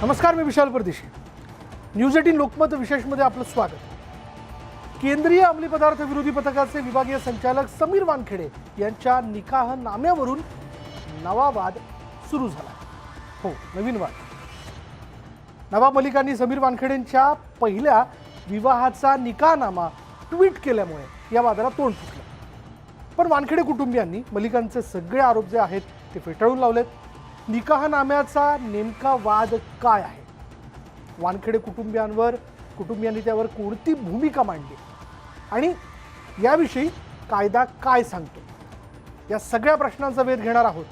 नमस्कार, मी विशाल परदेशी. न्यूज 18 लोकमत विशेषमध्ये आपलं स्वागत. केंद्रीय अंमली पदार्थ विरोधी पथकाचे विभागीय संचालक समीर वानखेडे यांच्या निकाहनाम्यावरून नवा वाद सुरू झाला. हो, नवीन वाद. नवाब मलिकांनी समीर वानखेडेंच्या पहिल्या विवाहाचा निकाहनामा ट्विट केल्यामुळे या वादाला तोंड फुटलं. पण वानखेडे कुटुंबियांनी मलिकांचे सगळे आरोप जे आहेत ते फेटाळून लावलेत. निकाहनाम्याचा नेमका वाद काय आहे, वानखेडे कुटुंबियांनी त्यावर कोणती भूमिका मांडली आणि याविषयी कायदा काय सांगतो, या सगळ्या प्रश्नांचा वेध घेणार आहोत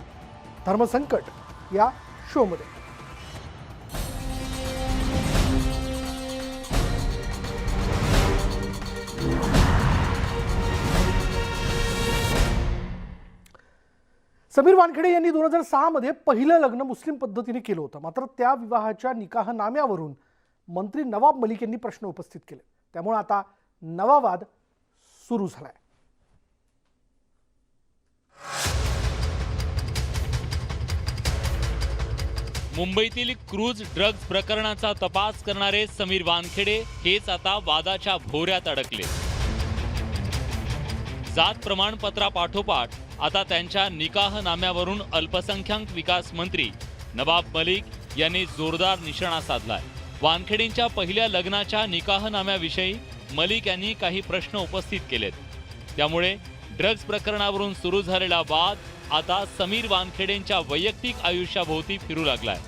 धर्मसंकट या शोमध्ये. समीर वानखेडे यांनी 2006 मध्ये पहिलं लग्न मुस्लिम पद्धतीने केलं होतं. मात्र त्या विवाहाच्या निकाहनाम्यावरून मंत्री नवाब मलिक यांनी प्रश्न उपस्थित केले. त्यामुळे आता नवा वाद सुरू झालाय. मुंबईतील क्रूज ड्रग्ज प्रकरणाचा तपास करणारे समीर वानखेडे हेच आता वादाच्या भोवऱ्यात अडकले. जात प्रमाणपत्रापाठोपाठ आता त्यांच्या निकाहनाम्यावरून अल्पसंख्याक विकास मंत्री नवाब मलिक यांनी जोरदार निशाणा साधलाय. वानखेडेंच्या पहिल्या लग्नाच्या निकाहनाम्याविषयी मलिक यांनी काही प्रश्न उपस्थित केलेत. त्यामुळे ड्रग्ज प्रकरणावरून सुरू झालेला वाद आता समीर वानखेडेंच्या वैयक्तिक आयुष्याभोवती फिरू लागलाय.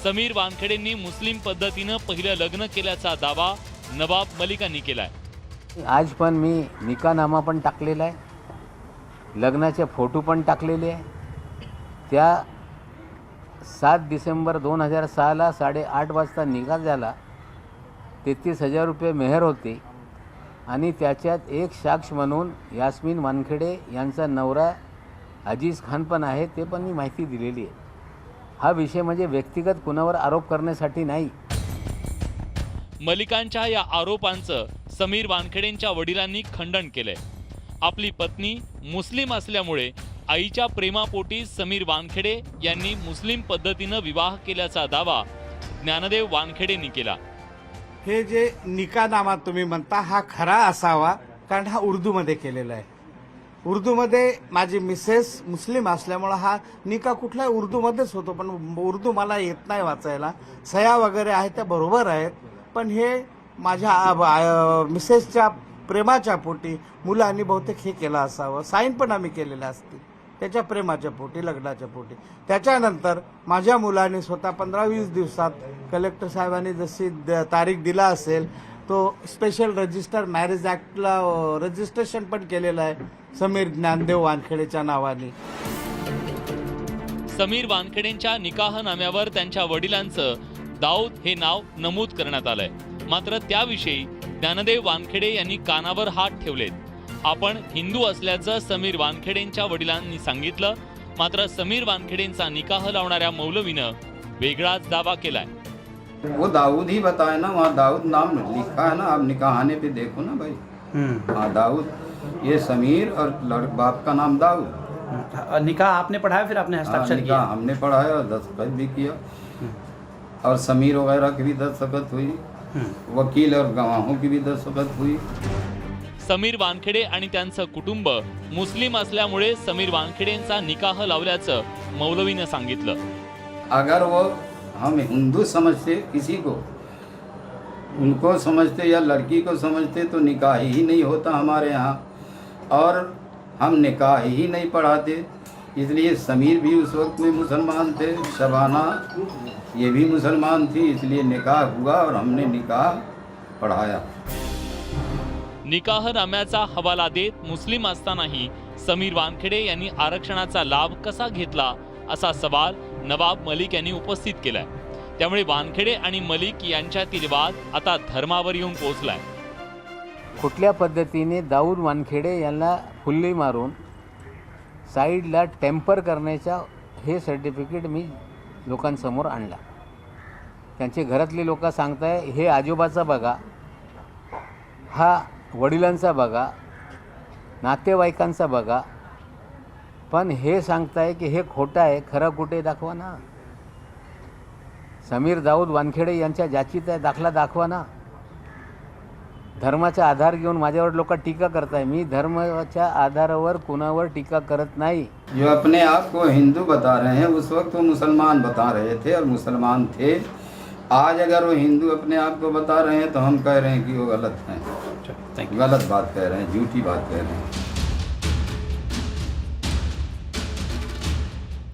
समीर वानखेडेंनी मुस्लिम पद्धतीनं पहिलं लग्न केल्याचा दावा नवाब मलिकांनी केलाय. आज पण मी निकाहनामा पण टाकलेला आहे, लग्नाचे फोटो पण टाकलेले आहे. त्या 7 डिसेंबर 2006ला 8:30 वाजता निकाह झाला. 33,000 रुपये मेहर होती आणि त्याच्यात एक साक्ष म्हणून यास्मीन वानखेडे यांचा नवरा अजीज खान पण आहे, ते पण मी माहिती दिलेली आहे. हा विषय म्हणजे व्यक्तिगत कुणावर आरोप करण्यासाठी नाही. मलिकांच्या या आरोपांचं समीर वानखेडेंच्या वडिलांनी खंडन केलंय. आपली पत्नी मुस्लिम असल्यामुळे आईच्या प्रेमापोटी समीर वानखेडे यांनी मुस्लिम पद्धतीनं विवाह केल्याचा दावा ज्ञानदेव वानखेडेंनी केला. हे जे निकाहनामा तुम्ही म्हणता हा खरा असावा, कारण हा उर्दूमध्ये केलेला आहे. उर्दूमध्ये माझी मिसेस मुस्लिम असल्यामुळं हा निकाह कुठलाही उर्दूमध्येच होतो, पण उर्दू मला येत नाही वाचायला. सह्या वगैरे आहेत त्या बरोबर आहेत, पण हे माझ्या मिसेसच्या प्रेमाच्या पोटी मुलांनी बहुतेक हे केलं असावं. साईन पण आम्ही केलेल्या असतील त्याच्या प्रेमाच्या पोटी, लग्नाच्या पोटी. त्याच्यानंतर माझ्या मुलाने स्वतः 15-20 दिवसात कलेक्टर साहेबांनी जशी तारीख दिला असेल तो स्पेशल रजिस्टर मॅरेज ॲक्टला रजिस्ट्रेशन पण केलेलं आहे समीर ज्ञानदेव वानखेडेच्या नावाने. समीर वानखेडेंच्या निकाहनाम्यावर त्यांच्या वडिलांचं दाऊद हे नाव नमूद करण्यात आलंय. मात्र त्याविषयी ज्ञानदेव वानखेडे यांनी कानावर हात ठेवलेत. आपण हिंदू असल्याचं समीर वानखेडेंच्या वडिलांनी सांगितलं. मात्र समीर वानखेडेंचा निकाह लावणाऱ्या मौलवीनं वेगळाच दावा केलाय. वो दाऊद ही बताए ना, वहाँ दाऊद नाम लिखा है ना, आप निकाहाने पे देखो ना भाई. हाँ दाऊद, ये समीर और बाप का नाम दाऊद. निकाह आपने पढ़ाया, फिर आपने हस्ताक्षर किया? हमने पढ़ाया और दस्तखत भी किया, और समीर वगैरह की भी दस्तखत हुई, वकील और गवाहों की भी दस्तखत हुई. समीर वानखेडे आणि त्यांचं कुटुंब मुस्लिम असल्यामुळे समीर वानखेडेंचा निकाह लावल्याचं मौलवीनं सांगितलं. अगर वो हम हिंदू समझते किसी को, उनको समझते या लड़की को समझते तो निकाह ही नहीं होता हमारे यहाँ, और हम निकाह ही नहीं पढ़ाते. इसलिए समीर भी उस वक्त में मुसलमान थे, शबाना ये भी मुसलमान थी, इसलिए निकाह हुआ और हमने निकाह पढ़ाया. निकाहनाम्याचा हवाला देत मुस्लिम असतानाही समीर वानखेडे यांनी आरक्षणाचा लाभ कसा घेतला असा सवाल नवाब मलिक यांनी उपस्थित केलाय. त्यामुळे वानखेडे आणि मलिक यांच्यातील वाद आता धर्मावर येऊन पोहोचलाय. कुठल्या पद्धतीने दाऊद वानखेडे यांना फुल्ली मारून साईडला टेम्पर करण्याचा हे सर्टिफिकेट मी लोकांसमोर आणला. त्यांचे घरातले लोक सांगताय हे आजोबाचा बघा, हा वडिलांचा बघा, नातेवाईकांचा बघा, पण हे सांगताय की हे खोटं आहे, खरं कुठे दाखवा ना. समीर दाऊद वानखेडे यांच्या जाचीत आहे, दाखला दाखवा ना. धर्माचा आधार घेऊन माझ्यावर लोक टीका करताय. मी धर्माच्या आधारावर कुणावर टीका करत नाही. जो अपने आप को हिंदू बता रहे हैं उस वक्त वो मुसलमान बता रहे थे और मुसलमान थे. आज अगर वो हिंदू अपने आप को बता रहे हैं तो हम कह रहे हैं कि वो गलत हैं, थैंक यू. गलत बात कह रहे हैं, झूठी बात कह रहे हैं.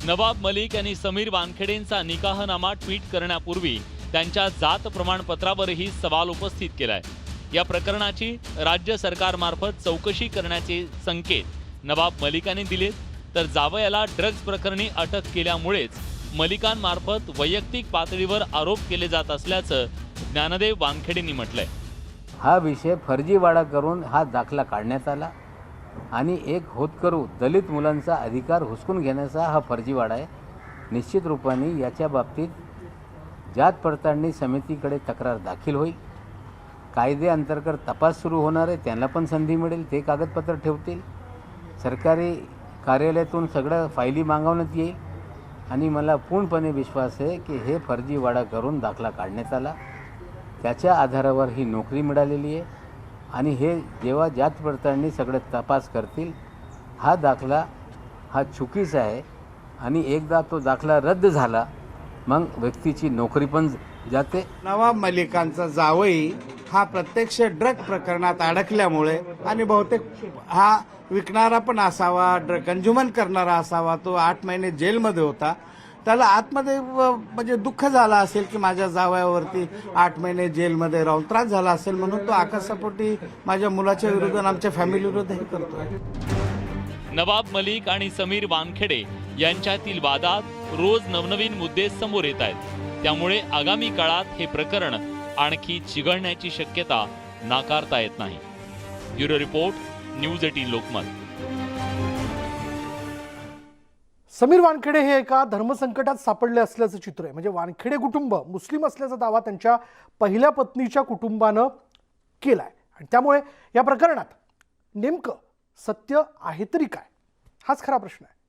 नवाब मलिक यांनी समीर वानखेडेंचा निकाहनामा ट्विट करण्यापूर्वी त्यांच्या जात प्रमाणपत्रावरही सवाल उपस्थित केलाय. या प्रकरणाची राज्य सरकारमार्फत चौकशी करण्याचे संकेत नवाब मलिकांनी दिलेत. तर जावयाला ड्रग्ज प्रकरणी अटक केल्यामुळेच मलिकांमार्फत वैयक्तिक पातळीवर आरोप केले जात असल्याचं ज्ञानदेव वानखेडेंनी म्हटलंय. हा विषय फर्जीवाडा करून हा दाखला काढण्यात आला आणि एक होतकरू दलित मुलांचा अधिकार हुसकून घेण्याचा हा फर्जीवाडा आहे. निश्चित रूपाने याच्या बाबतीत जात पडताळणी समितीकडे तक्रार दाखल होईल. कायद्याअंतर्गत तपास सुरू होणार आहे, त्यांना पण संधी मिळेल, ते कागदपत्र ठेवतील. सरकारी कार्यालयातून सगळं फायली मागवण्यात येईल आणि मला पूर्णपणे विश्वास आहे की हे फर्जीवाडा करून दाखला काढण्यात आला, त्याच्या आधारावर ही नोकरी मिळालेली आहे. आणि हे जेव्हा जात पडताळणी सगळे तपास करतील, हा दाखला हा चुकीचा आहे आणि एकदा तो दाखला रद्द झाला मग व्यक्तीची नोकरी पण जाते. नवाब मलिकांचा जावई हा प्रत्यक्ष ड्रग प्रकरणात अडकल्यामुळे आणि बहुतेक हा विकणारा पण असावा, कंज्युमन करणारा असावा, तो 8 महिने जेलमध्ये होता. त्याला आतमध्ये म्हणजे दुःख झाला असेल की माझ्या जावयावरती 8 महिने जेलमध्ये राहून त्रास झाला असेल, म्हणून तो आकाशापोटी माझ्या मुलाच्या विरुद्ध आणि आमच्या फॅमिली विरुद्ध हे करतो. नवाब मलिक आणि समीर वानखेडे यांच्यातील वादात रोज नवनवीन मुद्दे समोर येत आहेत. त्यामुळे आगामी काळात हे प्रकरण आणखी चिघळण्याची शक्यता नाकारता येत नाही. Bureau report, news 18 Lokmat. Sameer Wankhede हे एका धर्मसंकटात सापडले असल्याचं चित्र आहे. म्हणजे वानखेडे कुटुंब मुस्लिम असल्याचा दावा त्यांच्या पहिल्या पत्नीच्या कुटुंबानं केलाय आणि त्यामुळे या प्रकरणात नेमकं सत्य आहे तरी काय, हाच खरा प्रश्न आहे.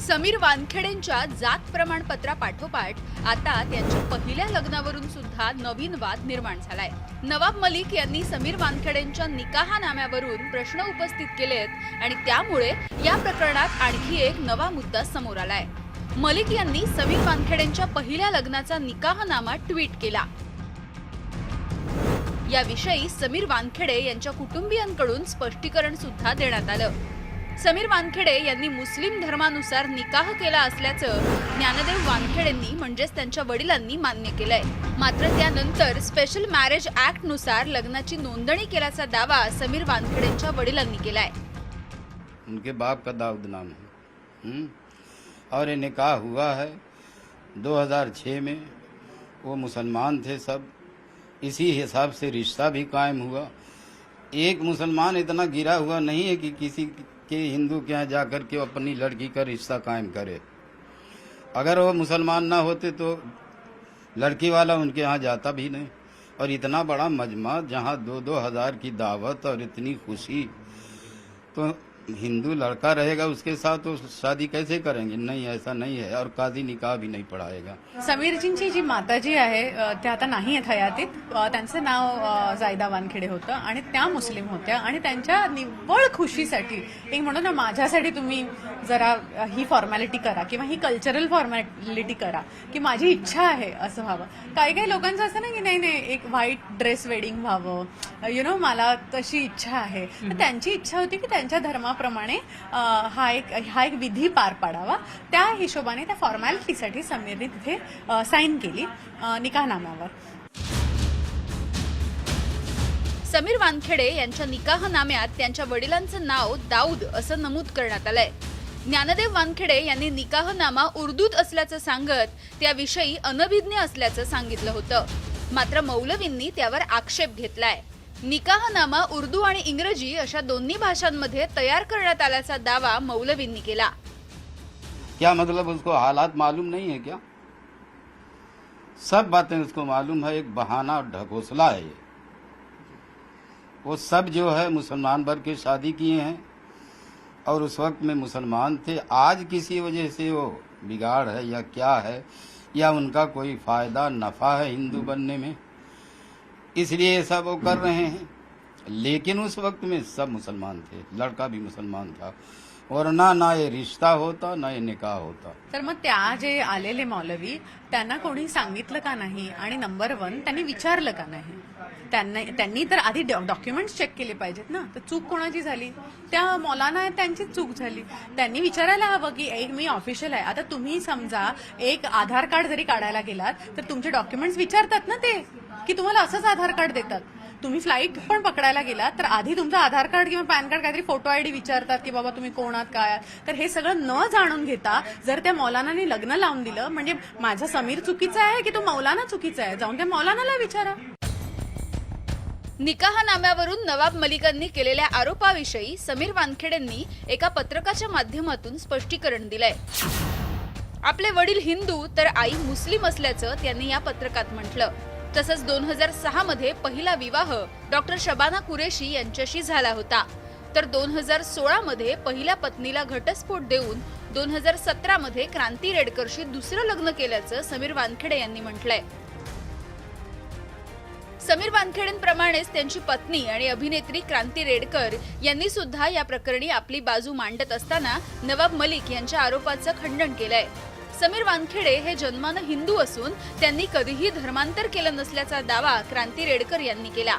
समीर वानखेडेंच्या जात प्रमाणपत्रा पाठोपाठ आता त्यांच्या पहिल्या लग्नावरून सुद्धा नवीन वाद निर्माण झालाय. नवाब मलिक यांनी समीर वानखेडेंच्या निकाहनाम्यावरून प्रश्न उपस्थित केलेत आणि त्यामुळे या प्रकरणात आणखी एक नवा मुद्दा समोर आलाय. मलिक यांनी समीर वानखेडेंच्या पहिल्या लग्नाचा निकाहनामा ट्विट केला. याविषयी समीर वानखेडे यांच्या कुटुंबियांकडून स्पष्टीकरण सुद्धा देण्यात आलं. समीर वानखेडे यांनी मुस्लिम धर्मानुसार निकाह केला असल्याचं ज्ञानदेव वानखेडेंनी म्हणजेच त्यांच्या वडिलांनी मान्य केलंय. मात्र त्यानंतर स्पेशल मॅरेज ऍक्ट नुसार लग्नाची नोंदणी केल्याचा दावा समीर वानखेडेंच्या वडिलांनी केलाय. उनके बाप का दाऊद नाम है और ये निकाह हुआ है 2006 में. वो मुसलमान थे सब, इसी हिसाब से रिश्ता भी कायम हुआ. एक मुसलमान इतना गिरा हुआ नहीं है कि किसी के हिंदू के यहाँ जाकर के अपनी लड़की का रिश्ता कायम करे. अगर वो मुसलमान ना होते तो लड़की वाला उनके यहाँ जाता भी नहीं. और इतना बड़ा मजमा जहाँ 2-2 हज़ार की दावत और इतनी खुशी, तो हिंदू लड़का रहेगा उसके साथ तो शादी कैसे करेंगे? नहीं, ऐसा नहीं है. और काजी निकाह भी नहीं पढ़ाएगा. समीरजींची जी माताजी आहे त्या आता नाही आहेत हयातीत. त्यांचं नाव जायदा वानखेडे होतं आणि त्या मुस्लिम होत्या आणि त्यांच्या निव्वळ खुशीसाठी एक म्हणून ना माझ्यासाठी तुम्ही जरा ही फॉर्मॅलिटी करा किंवा ही कल्चरल फॉर्मॅलिटी करा की माझी इच्छा आहे असं व्हावं. काही काही लोकांचं असं ना की नाही नाही एक व्हाईट ड्रेस वेडिंग व्हावं, मला तशी इच्छा आहे. तर त्यांची इच्छा होती की त्यांच्या धर्माप्रमाणे हा एक विधी पार पाडावा. त्या हिशोबाने त्या फॉर्मॅलिटीसाठी समीरने तिथे साईन केली निकाहनाम्यावर. समीर वानखेडे यांच्या निकाहनाम्यात त्यांच्या वडिलांचं नाव दाऊद असं नमूद करण्यात आलंय. ज्ञानदेव वानखेडे यांनी निकाहनामा उर्दूत असल्याचं सांगत त्याविषयी अनभिज्ञ असल्याचं सांगितलं होतं. मात्र मौलवींनी त्यावर आक्षेप घेतलाय. निकाहनामा उर्दू आणि इंग्रजी अशा दोन्ही भाषांमध्ये तयार करण्यात आल्याचा दावा मौलवींनी केला. क्या मतलब उसको हालात मालूम नहीं है क्या? सब बातें उसको मालूम है. एक बहाना और ढकोसला है ये. वो सब जो है मुसलमान भर के शादी किए हैं और उस वक्त में मुसलमान थे। आज किसी वजह से वो बिगाड़ है या क्या है, या उनका कोई फ़ायदा नफ़ा है हिंदू बनने में, इसलिए ऐसा वो कर रहे हैं। लेकिन उस वक्त में सब मुसलमान थे, लड़का भी मुसलमान था, वरना ना ये रिश्ता होता ना ये निकाह होता। तर मग त्या जे आलेले मौलवी त्यांना कोणी सांगितलं का नाही, आणि नंबर 1 त्यांनी विचारलं का नाही? त्यांनी तर आधी डॉक्युमेंट्स चेक केले पाहिजेत ना. तर चूक कोणाची झाली? त्या मौलाना त्यांचीच चूक झाली. त्यांनी विचारायला हवं की एक मी ऑफिशियल आहे. आता तुम्ही समजा एक आधार कार्ड जरी काढायला गेलात तर तुमचे डॉक्युमेंट्स विचारतात ना ते, की तुम्हाला असंच आधार कार्ड देतात. तुम्ही फ्लाईट पण पकडायला गेलात तर आधी तुमचं आधार कार्ड किंवा पॅन कार्ड काहीतरी फोटो आयडी विचारतात की बाबा तुम्ही कोण आहात काय आहात. तर हे सगळं न जाणून घेता जर त्या मौलानाने लग्न लावून दिलं, म्हणजे माझा समीर चुकीचा आहे की तो मौलाना चुकीचा आहे, जाऊन त्या मौलानाला विचारा. निकाहनाम्यावरून नवाब मलिकांनी केलेल्या आरोपाविषयी समीर वानखेडेंनी एका पत्रकाच्या माध्यमातून स्पष्टीकरण दिलंय. आपले वडील हिंदू तर आई मुस्लिम असल्याचं त्यांनी या पत्रकात म्हटलं. तसंच 2006 मध्ये पहिला विवाह डॉक्टर शबाना कुरेशी यांच्याशी झाला होता. तर 2016 मध्ये पहिल्या पत्नीला घटस्फोट देऊन 2017 मध्ये क्रांती रेडकरशी दुसरं लग्न केल्याचं समीर वानखेडे यांनी म्हटलंय. समीर वानखेडेंप्रमाणेच त्यांची पत्नी आणि अभिनेत्री क्रांती रेडकर यांनी सुद्धा या प्रकरणी आपली बाजू मांडत असताना नवाब मलिक यांच्या आरोपाचं खंडन केलंय. समीर वानखेडे हे जन्मानं हिंदू असून त्यांनी कधीही धर्मांतर केलं नसल्याचा दावा क्रांती रेडकर यांनी केला.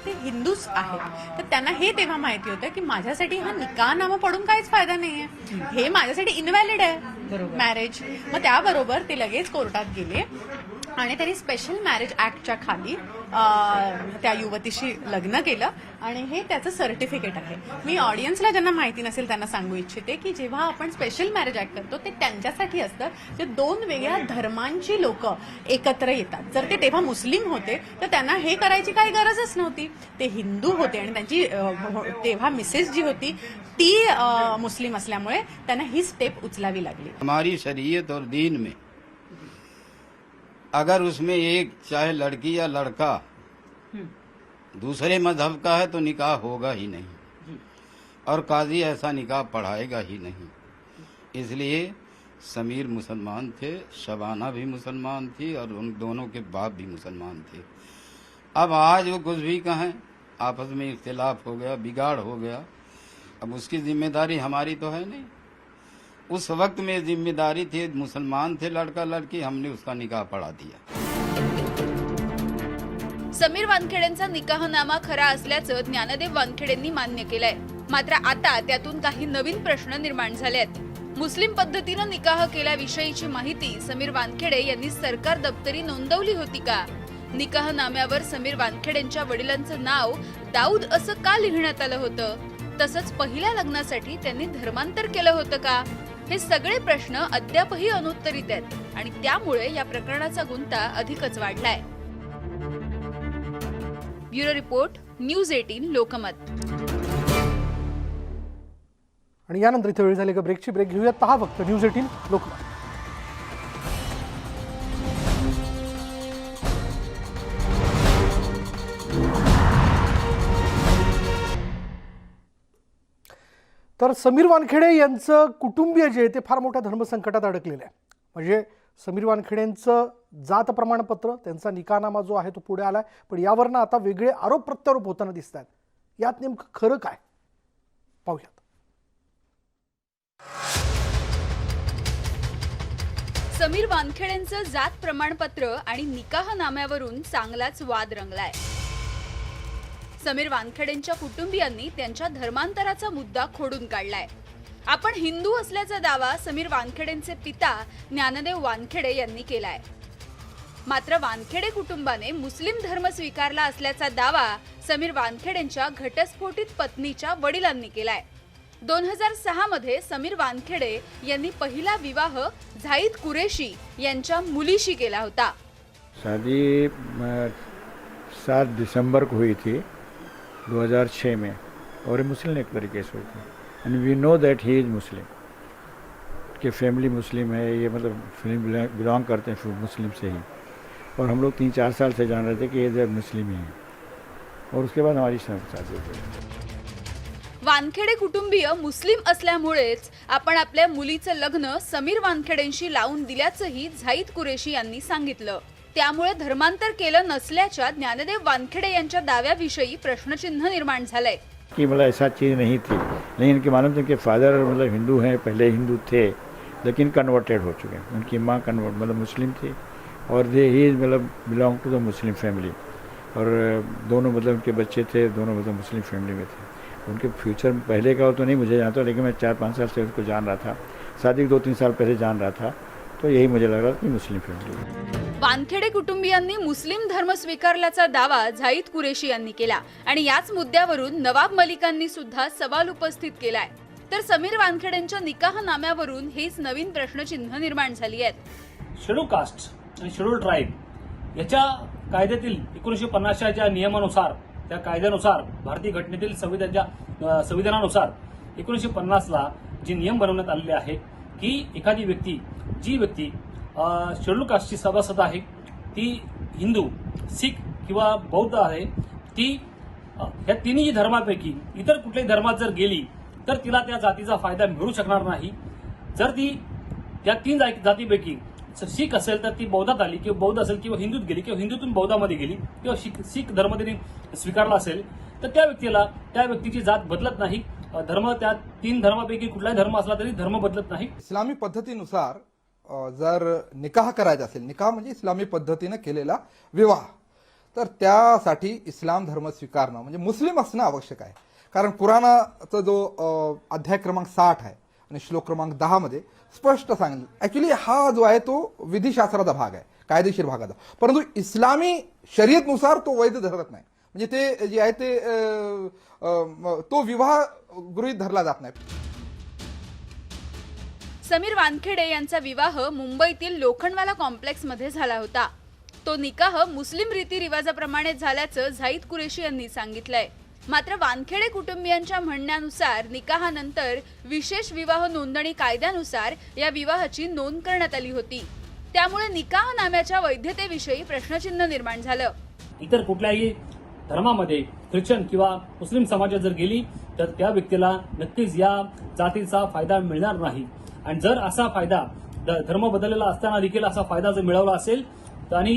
ते हिंदूच आहेत तर त्यांना हे तेव्हा माहिती होतं की माझ्यासाठी हा निकाहनामा पडून काहीच फायदा नाहीये, हे माझ्यासाठी इनव्हॅलिड आहे मॅरेज. मग त्याबरोबर ते लगेच कोर्टात गेले आणि त्यांनी स्पेशल मॅरेज ऍक्टच्या खाली त्या युवतीशी लग्न केलं आणि हे त्याचं सर्टिफिकेट आहे. मी ऑडियन्सला ज्यांना माहिती नसेल त्यांना सांगू इच्छिते की जेव्हा आपण स्पेशल मॅरेज ऍक्ट करतो ते त्यांच्यासाठी असतं जे दोन वेगळ्या धर्मांची लोक एकत्र येतात. जर ते तेव्हा मुस्लिम होते तर त्यांना हे करायची काही गरजच नव्हती. ते हिंदू होते आणि त्यांची तेव्हा मिसेस जी होती ती मुस्लिम असल्यामुळे त्यांना ही स्टेप उचलावी लागली. हमारी शरीयत और दीन में अगर उसमें एक चाहे लड़की या लड़का दूसरे मजहब का है तो निकाह होगा ही नहीं, और काजी ऐसा निकाह पढ़ाएगा ही नहीं. इसलिए समीर मुसलमान थे, शबाना भी मुसलमान थी और उन दोनों के बाप भी मुसलमान थे. अब आज वो कुछ भी कहें, आपस में इख्तिलाफ हो गया, बिगाड़ हो गया, अब उसकी जिम्मेदारी हमारी तो है नहीं. उस वक्त में जिम्मेदारी थी, मुसलमान थे लड़का लड़की, हमने उसका निकाह पढ़ा दिया. समीर वानखेडेंचा निकाहनामा खरा असल्याचं ज्ञानदेव वानखेडेंनी मान्य केलंय. मात्र आता त्यातून काही नवीन प्रश्न निर्माण झाले आहेत. मुस्लिम पद्धतीनं निकाह केल्याविषयीची माहिती समीर वानखेडे यांनी सरकार दप्तरी नोंदवली होती का? निकाहनाम्यावर समीर वानखेडेंच्या वडिलांचं नाव दाऊद असं का लिहिण्यात आलं होतं? तसंच पहिल्या लग्नासाठी त्यांनी धर्मांतर केलं होतं का? हे सगळे प्रश्न अद्यापही अनुत्तरित आहेत आणि त्यामुळे या प्रकरणाचा गुंता अधिकच वाढलाय. Bureau report, news 18 Lokmat. आणि यानंतर इथे वेळ झाली का ब्रेकची. ब्रेक घेऊयात. पहा फक्त न्यूज 18 लोकमत. तर समीर वानखेडे यांचं कुटुंबीय जे ते फार मोठ्या धर्मसंकटात अडकलेलं आहे. म्हणजे समीर वानखेडेंचं जात प्रमाणपत्र, त्यांचा निकाहनामा जो आहे तो पुढे आलाय, पण यावरनं आता वेगळे आरोप प्रत्यारोप होताना दिसत आहेत. यात नेमकं खरं काय पाहूयात. समीर वानखेडेंचं जात प्रमाणपत्र आणि निकाहनाम्यावरून चांगलाच वाद रंगलाय. समीर वानखेडेंच्या कुटुंबियांनी त्यांच्या धर्मांतराचा मुद्दा खोडून काढलाय. आपण हिंदू असल्याचा दावा समीर वानखेडेंचे पिता ज्ञानदेव वानखेडे यांनी केलाय. मात्र वानखेडे कुटुंबाने मुस्लिम धर्म स्वीकारला असल्याचा दावा समीर वानखेडेंच्या घटस्फोटित पत्नीच्या वडिलांनी केलाय. 2006 मध्ये समीर वानखेडे यांनी पहिला विवाह झाहिद कुरेशी यांच्या मुलीशी केला होता. शादी 7 दिसंबर को हुई थी 2006 में, और मुस्लिम एक तरीके से हुई थी. And we know that he is Muslim, कि फैमिली मुस्लिम है, ये मतलब फैमिली बिलोंग करते हैं मुस्लिम से ही. और हम लोग 3-4 साल से जान रहे थे कि ये मुस्लिम ही है. और उसके बाद हमारी शादी हो गई. वानखेडे कुटुंबीय मुस्लिम असल्यामुळेच आपण आपल्या मुलीचं लग्न समीर वानखेडेंशी लावून दिल्याचंही झाहीद कुरेशी यांनी सांगितलं. त्यामुळे धर्मांतर केलं नसल्याच्या ज्ञानदेव वानखेडे यांच्या दाव्याविषयी प्रश्नचिन्ह निर्माण झालंय. कि मतलब ऐसा चीज़ नहीं थी, लेकिन इनके मालूम थे कि फादर मतलब हिंदू हैं, पहले हिंदू थे लेकिन कन्वर्टेड हो चुके हैं. उनकी माँ कन्वर्ट मतलब मुस्लिम थी और दे ही मतलब belong to the Muslim family. और दोनों मतलब उनके बच्चे थे, दोनों मतलब मुस्लिम फैमिली में थे. उनके फ्यूचर पहले का हो तो नहीं मुझे जानता, लेकिन मैं 4-5 साल से उसको जान रहा था. शादी के 2-3 साल पहले जान रहा था, तो यही मुझे लग रहा था कि मुस्लिम फैमिली है. वानखेडे कुटुंबियांनी मुस्लिम धर्म स्वीकारल्याचा दावा झाहीद कुरेशी यांनी केला आणि याच मुद्द्यावरून नवाब मलिकांनी सुद्धा सवाल उपस्थित केलाय. तर समीर वानखेडेंच्या निकाह नाम्यावरून हेच नवीन प्रश्नचिन्ह निर्माण झाली आहेत. शेड्यूल कास्ट आणि शेड्यूल ट्राईब याच्या कायद्यातील 1950च्या ज्या नियमानुसार, त्या कायद्यानुसार, भारतीय घटनेतील संविधानानुसार 1950ला जे नियम बनवण्यात आलेले आहेत की एखादी व्यक्ती, जी व्यक्ती शेड्यूल कास्टची सभासद आहे, ती हिंदू, सिख किंवा बौद्ध आहे, ती ह्या तिन्ही धर्मापैकी इतर कुठल्याही धर्मात जर गेली तर तिला त्या जातीचा फायदा मिळू शकणार नाही. जर ती त्या 3 जातीपैकी शीख असेल तर ती बौद्धात आली, किंवा बौद्ध असेल किंवा हिंदूत गेली, किंवा हिंदूतून बौद्धामध्ये गेली, किंवा शीख धर्म तिने स्वीकारला असेल तर त्या व्यक्तीला, त्या व्यक्तीची जात बदलत नाही. धर्म त्या 3 धर्मापैकी कुठलाही धर्म असला तरी धर्म बदलत नाही. इस्लामी पद्धतीनुसार जर निकाह करायचा असेल, निकाह म्हणजे इस्लामी पद्धतीने केलेला विवाह, तर त्यासाठी इस्लाम धर्म स्वीकारणं म्हणजे मुस्लिम असणं आवश्यक आहे. कारण कुराणाचा जो अध्याय क्रमांक 60 आहे आणि श्लोक क्रमांक 10 मध्ये स्पष्ट सांगितलं. ऍक्च्युली हा जो आहे तो विधिशास्त्राचा भाग आहे, कायदेशीर भागाचा, परंतु इस्लामी शरीयतनुसार तो वैध धरत नाही. म्हणजे ते जे आहे ते तो विवाह गृहीत धरला जात नाही. समीर वानखेडे यांचा विवाह मुंबईतील लोखंडवाला कॉम्प्लेक्समध्ये झाला होता. तो निकाह मुस्लिम रीतिरिवाजाप्रमाणे झाल्याचं झाहीद कुरेशी यांनी सांगितलंय. मात्र वानखेडे कुटुंबियांच्या म्हणण्यानुसार निकाहानंतर विशेष विवाह नोंदणी कायद्यानुसार या विवाहाची नोंद करण्यात आली होती. त्यामुळे निकाहनाम्याच्या वैधतेविषयी प्रश्नचिन्ह निर्माण झालं. इतर कुठल्याही धर्मामध्ये ख्रिश्चन किंवा मुस्लिम समाजात जर गेली तर त्या व्यक्तीला नक्कीच या जातीचा फायदा मिळणार नाही. आणि जर असा फायदा धर्म बदललेला असताना देखील असा फायदा जर मिळवला असेल आणि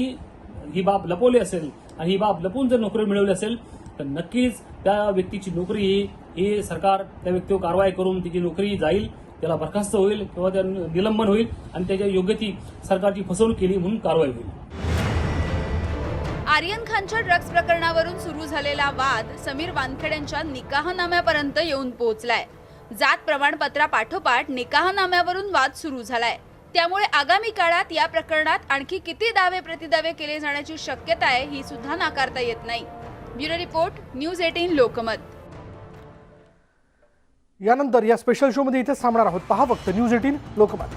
ही बाब लपवली असेल आणि ही बाब लपवून जर नोकरी मिळवली असेल तर नक्कीच त्या व्यक्तीची नोकरी ही सरकार त्या व्यक्तीवर कारवाई करून तिची नोकरी जाईल, त्याला बरखास्त होईल किंवा त्या निलंबन होईल आणि त्याच्या योग्य ती सरकारची फसवणूक केली म्हणून कारवाई होईल. आर्यन खानच्या ड्रग्ज प्रकरणावरून सुरू झालेला वाद समीर वानखेडेंच्या निकाहनाम्यापर्यंत येऊन पोहोचलाय. जात प्रमाणपत्रापाठोपाठ निकाहनाम्यावरून वाद सुरू झालाय. त्यामुळे आगामी काळात या प्रकरणात आणखी किती दावे प्रतिदावे केले जाण्याची शक्यता आहे ही सुद्धा नाकारता येत नाही. Bureau report, news 18 Lokmat. यानंतर या स्पेशल शो मध्ये इथेच थांबणार आहोत. पहा फक्त न्यूज 18 लोकमत.